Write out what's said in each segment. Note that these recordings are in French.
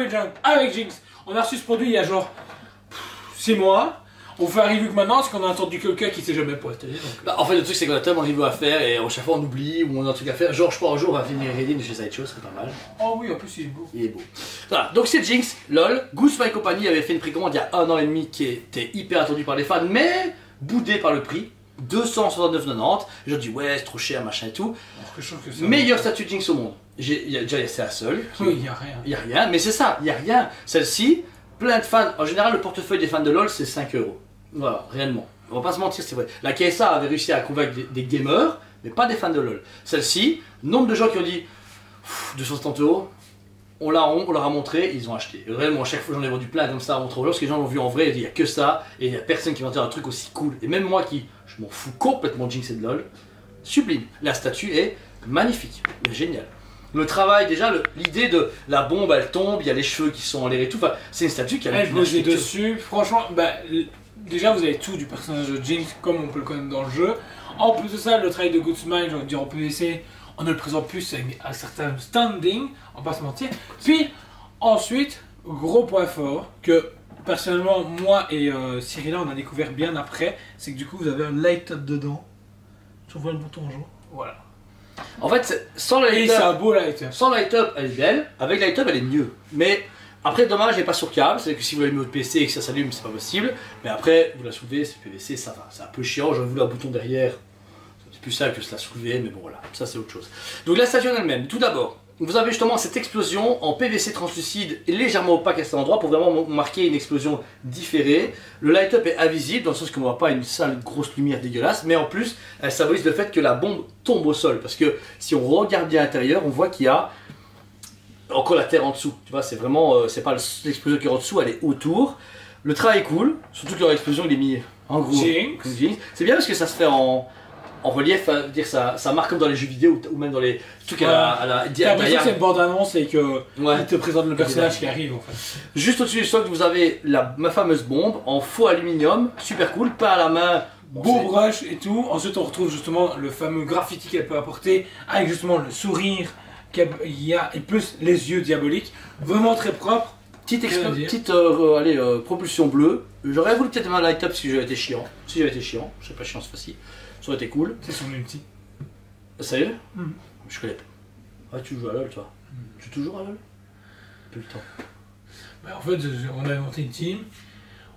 Savage Junk avec Jinx. On a reçu ce produit il y a genre 6 mois. On fait un review que maintenant parce qu'on a entendu quelqu'un qui s'est jamais pointé. Bah, en fait, le truc c'est qu'on a tellement de reviews à faire et à chaque fois on oublie ou on a un truc à faire. Genre, je crois un jour on va finir Reading de chez Sideshow, c'est pas mal. Oh oui, en plus il est beau. Il est beau. Voilà, donc c'est Jinx, lol. Goose My Company avait fait une précommande il y a 1 an et demi qui était hyper attendue par les fans, mais boudé par le prix. 269,90. Je dis ouais, c'est trop cher, machin et tout. Meilleur statut de Jinx au monde. Déjà, c'est la seule. Oui, il n'y a rien. Il n'y a rien, mais c'est ça, il n'y a rien. Celle-ci, plein de fans. En général, le portefeuille des fans de LoL, c'est 5 €. Voilà, réellement. On va pas se mentir, c'est vrai. La KSA avait réussi à convaincre des gamers, mais pas des fans de LoL. Celle-ci, nombre de gens qui ont dit 270 €, on leur a montré, ils ont acheté. Réellement, chaque fois j'en ai vendu plein comme ça à montrer aux gens, parce que les gens l'ont vu en vrai, ils disent il n'y a que ça, et il n'y a personne qui va faire un truc aussi cool. Et même moi qui, je m'en fous complètement de Jinx et de LoL, sublime. La statue est magnifique, elle est géniale. Le travail, déjà, l'idée de la bombe, elle tombe, il y a les cheveux qui sont en l'air et tout, enfin, c'est une statue qui a elle posée dessus, franchement, bah, déjà vous avez tout du personnage de Jinx comme on peut le connaître dans le jeu. En plus de ça, le travail de Goodsmile, j'ai envie de dire en PVC, on ne le présente plus avec un certain standing, on va pas se mentir. Puis ensuite, gros point fort que personnellement moi et Cyrilla on a découvert bien après, c'est que du coup vous avez un light up dedans. Tu vois le bouton jaune. Voilà. En fait, sans le light up, c'est un beau light up. Sans light up, elle est belle. Avec light up, elle est mieux. Mais après, dommage, elle n'est pas sur câble. C'est que si vous l'avez mis au PC et que ça s'allume, c'est pas possible. Mais après, vous la soulevez, c'est PVC, ça va. C'est un peu chiant. J'aurais voulu un bouton derrière. C'est plus simple que se la soulever, mais bon voilà, ça c'est autre chose. Donc la statue en elle-même, tout d'abord, vous avez justement cette explosion en PVC translucide et légèrement opaque à cet endroit pour vraiment marquer une explosion différée. Le light-up est invisible dans le sens qu'on ne voit pas une sale grosse lumière dégueulasse, mais en plus, elle symbolise le fait que la bombe tombe au sol. Parce que si on regarde bien à l'intérieur, on voit qu'il y a encore la terre en dessous. Tu vois, c'est vraiment, c'est pas l'explosion qui est en dessous, elle est autour. Le travail est cool, surtout que leur explosion il est mis en gros. C'est bien parce que ça se fait en relief, dire ça marque comme dans les jeux vidéo ou même dans les trucs à la T'as l'impression que c'est une bande-annonce et que il te présente le personnage qui arrive en fait. Juste au-dessus du socle, vous avez ma fameuse bombe en faux aluminium, super cool, pas à la main. Beau brush et tout. Ensuite on retrouve justement le fameux graffiti qu'elle peut apporter avec justement le sourire qu'il y a et plus les yeux diaboliques. Vraiment très propre. Petite propulsion bleue. J'aurais voulu peut-être un light up si j'avais été chiant. Si j'avais été chiant, je serais pas chiant cette fois-ci. Ça aurait été cool. C'est son ulti. Sérieux? Je connais pas. Ah, tu joues à LoL toi? Tu joues toujours à LoL? Plus le temps. Bah, en fait, on a inventé une team.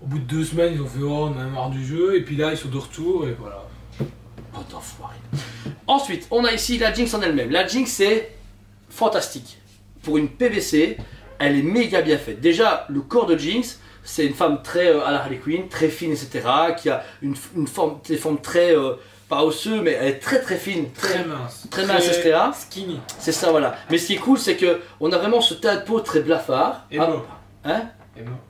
Au bout de 2 semaines, ils ont fait oh, on a marre du jeu. Et puis là, ils sont de retour et voilà. Oh, d'enfoiré. Ensuite, on a ici la Jinx en elle-même. La Jinx, c'est fantastique. Pour une PVC, elle est méga bien faite. Déjà, le corps de Jinx, c'est une femme très à la Harley Quinn, très fine, etc. Qui a une forme, des formes très, pas osseuse, mais elle est très très fine. Très mince. Très mince, etc. Skinny. C'est ça, voilà. Mais ce qui est cool, c'est qu'on a vraiment ce teint de peau très blafard. Et mauve. Hein?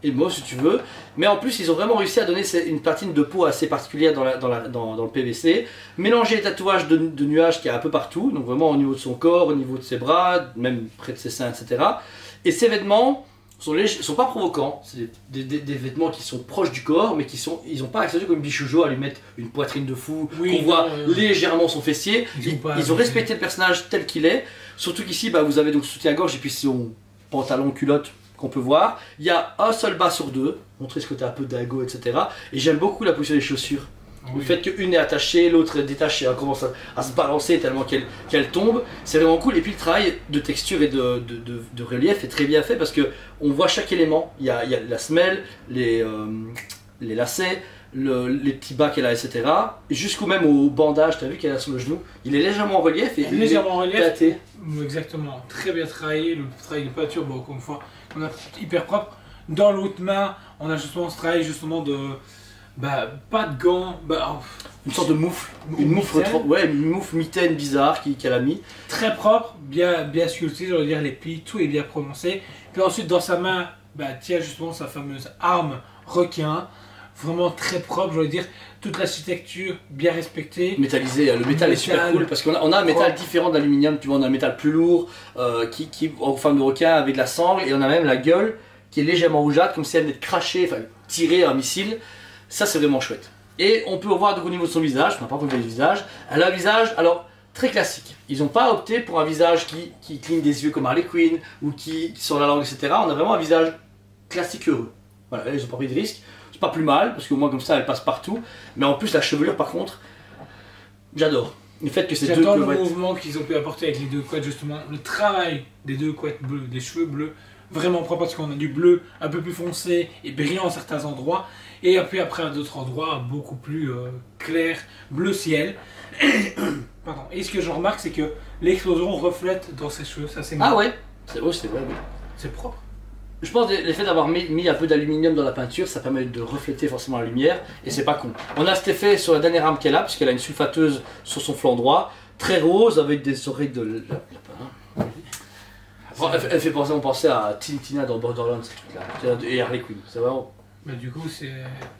Et mauve, si tu veux. Mais en plus, ils ont vraiment réussi à donner une patine de peau assez particulière dans le PVC. Mélanger les tatouages de nuages qu'il y a un peu partout. Donc vraiment au niveau de son corps, au niveau de ses bras, même près de ses seins, etc. Et ces vêtements sont pas provocants, c'est des vêtements qui sont proches du corps, mais ils n'ont pas accessoirement comme Bichoujo à lui mettre une poitrine de fou, qu'on voit légèrement son fessier. Ils ont respecté le personnage tel qu'il est, surtout qu'ici bah, vous avez donc soutien-gorge et puis son pantalon culotte qu'on peut voir. Il y a un seul bas sur deux, montrer ce côté un peu dingo, etc. Et j'aime beaucoup la position des chaussures. Le fait qu'une est attachée, l'autre est détachée, elle commence à se balancer tellement qu'elle tombe, c'est vraiment cool. Et puis le travail de texture et de relief est très bien fait parce que on voit chaque élément. Il y a la semelle, les lacets, les petits bas qu'elle a, etc. Jusqu'au même au bandage, tu as vu qu'elle a sur le genou. Il est légèrement en relief et légèrement en relief. Pâté. Exactement, très bien travaillé. Le travail de peinture, bon, encore une fois, on a hyper propre. Dans l'autre main, on a justement ce travail justement de. Bah, pas de gants, bah, une sorte de moufle, une moufle mitaine bizarre qu'elle a mis. Très propre, bien sculpté, je veux dire les plis, tout est bien prononcé. Puis ensuite dans sa main, bah, tient justement sa fameuse arme requin, vraiment très propre, je veux dire toute l'architecture bien respectée. Métallisé, le métal est super cool parce qu'on a un métal différent d'aluminium, tu vois, on a un métal plus lourd qui en forme de requin avec de la sangle et on a même la gueule qui est légèrement rougeâtre comme si elle venait de cracher, enfin tirer un missile. Ça c'est vraiment chouette. Et on peut voir donc au niveau de son visage, on n'a pas vu le visage, elle a un visage, alors très classique. Ils n'ont pas opté pour un visage qui cligne des yeux comme Harley Quinn ou qui sort la langue, etc. On a vraiment un visage classique heureux. Voilà, ils n'ont pas pris de risque. C'est pas plus mal, parce qu'au moins comme ça, elle passe partout. Mais en plus, la chevelure, par contre, j'adore. Le fait que ces deux J'adore le couettes... mouvement qu'ils ont pu apporter avec les deux couettes, justement. Le travail des deux couettes bleues, des cheveux bleus, vraiment propre parce qu'on a du bleu un peu plus foncé et brillant à certains endroits. Et puis après, à d'autres endroits, beaucoup plus clair, bleu ciel. Pardon. Et ce que je remarque, c'est que l'explosion reflète dans ses cheveux. Ça, c'est Ah ouais, c'est vrai, oui. C'est propre. Je pense que l'effet d'avoir mis un peu d'aluminium dans la peinture, ça permet de refléter forcément la lumière, et c'est pas con. On a cet effet sur la dernière arme qu'elle a, puisqu'elle a une sulfateuse sur son flanc droit, très rose, avec des oreilles de lapin. Bon, elle fait penser à Tintina dans Borderlands, ce truc-là, et Harley Quinn, c'est vraiment... Mais du coup, c'est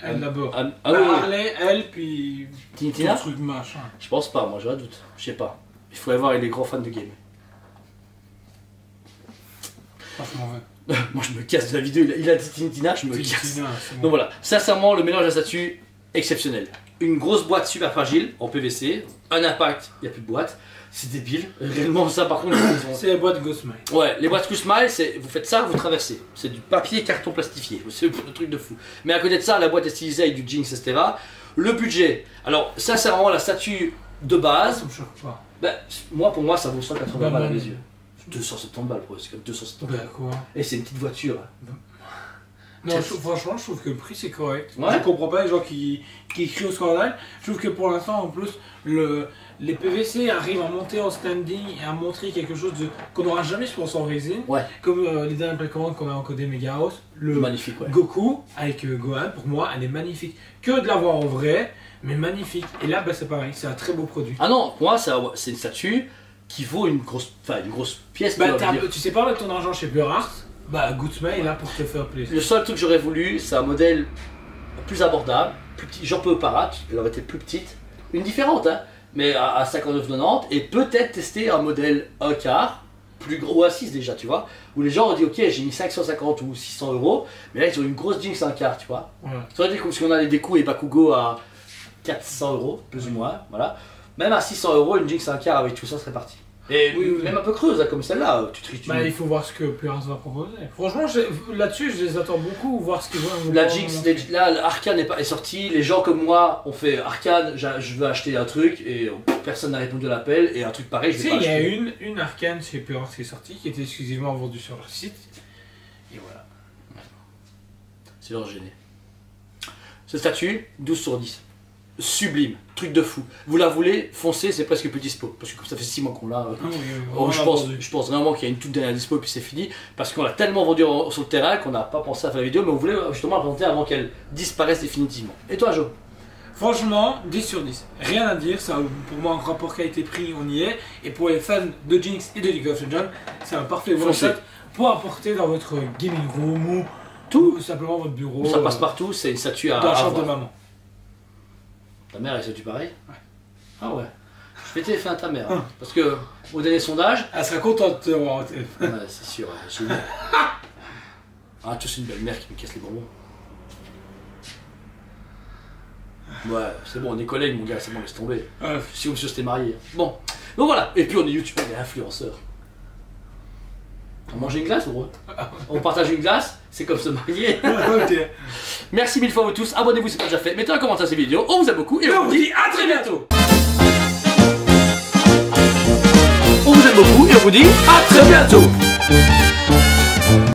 elle d'abord. Oui. Harley, elle, puis... Tintina tout truc machin. Je pense pas, moi j'ai un doute, je sais pas. Il faut aller voir les grands fans de game. Franchement, ouais. Moi je me casse de la vidéo, il a dit Tintina, je me casse. Tintina, c'est bon. Donc voilà, sincèrement, le mélange de la statue, exceptionnel. Une grosse boîte super fragile, en PVC, un impact, il n'y a plus de boîte, c'est débile. Réellement, ça par contre, c'est les boîtes Ghost Smile. Ouais, les boîtes Ghost Smile, vous faites ça, vous traversez. C'est du papier carton plastifié, c'est le truc de fou. Mais à côté de ça, la boîte est stylisée avec du Jinx, etc. Le budget, alors sincèrement, la statue de base, Ça me choque pas. bah, pour moi, ça vaut 180 Bah, balles à bah, mes yeux. 270 balles, c'est comme 270 Bah balles. quoi. Et c'est une petite voiture. Non, franchement, je trouve que le prix c'est correct. Ouais. Je comprends pas les gens qui crient au scandale. Je trouve que pour l'instant, en plus, les PVC arrivent à monter en standing et à montrer quelque chose qu'on n'aura jamais, je pense, en résine. Ouais. Comme les dernières précommandes qu'on a encodé Mega House. Le Magnifique, ouais. Goku avec Gohan, pour moi, elle est magnifique. Que de l'avoir en vrai, mais magnifique. Et là, bah, c'est pareil, c'est un très beau produit. Ah non, pour moi, c'est une statue qui vaut une grosse pièce. Bah, tu sais pas mettre ton argent chez Pure Art, bah Ghost Smile est là pour te faire plaisir. Le seul truc que j'aurais voulu, c'est un modèle plus abordable, plus petit, genre peu parate, elle aurait été plus petite, une différente, hein, mais à 59,90, et peut-être tester un modèle 1 quart, plus gros, ou à 6 déjà, tu vois, où les gens ont dit ok, j'ai mis 550 ou 600 euros, mais là ils ont une grosse Jinx 1 quart, tu vois. Ouais. Ça aurait été comme si on a les Deku et Bakugo à 400 euros, plus ou moins, voilà. Même à 600 euros, une Jinx 1 quart avec tout ça serait parti. Et Oui. même un peu creuse, hein, comme celle-là, tu triches. Bah, il faut voir ce que Pure Art va proposer. Franchement, là-dessus, je les attends beaucoup, voir ce qu'ils vont. La Jinx, là, Arcane est sorti, les gens comme moi ont fait Arcane, je veux acheter un truc, et personne n'a répondu à l'appel, et un truc pareil, je vais pas il y a acheter. une Arcane chez Pure Art qui est sortie, qui était exclusivement vendue sur leur site. Et voilà. C'est leur gêné. Cette statue, 12 sur 10. Sublime, truc de fou. Vous la voulez, foncez, c'est presque plus dispo. Parce que comme ça fait 6 mois qu'on l'a. Je pense vraiment qu'il y a une toute dernière dispo et puis c'est fini. Parce qu'on l'a tellement vendu sur le terrain qu'on n'a pas pensé à faire la vidéo, mais on voulait justement la présenter avant qu'elle disparaisse définitivement. Et toi, Jo? Franchement, 10 sur 10. Rien à dire, ça, pour moi, un rapport qualité-prix, on y est. Et pour les fans de Jinx et de League of Legends, c'est un parfait one-shot pour apporter dans votre gaming room ou tout simplement votre bureau. Ça passe partout, c'est une statue à dans la chambre avoir. de maman. Ta mère, elle statue pareil? Ouais. Ah ouais. Je vais téléphoner à ta mère. Parce que, au dernier sondage. Elle sera contente de te voir au téléphone. Ouais, c'est sûr, génial. Ah, tu sais, une belle mère qui me casse les bonbons. Ouais, c'est bon, on est collègues, mon gars, c'est bon, laisse tomber. Si monsieur s'était marié. Bon, donc voilà. Et puis on est youtubeur et influenceur. On mange une glace, ou on partage une glace, c'est comme se marier. Ok. Merci mille fois à vous tous, abonnez-vous si ce n'est pas déjà fait, mettez un commentaire à cette vidéo, on vous aime beaucoup et on vous dit à très bientôt. On vous aime beaucoup et on vous dit à très bientôt.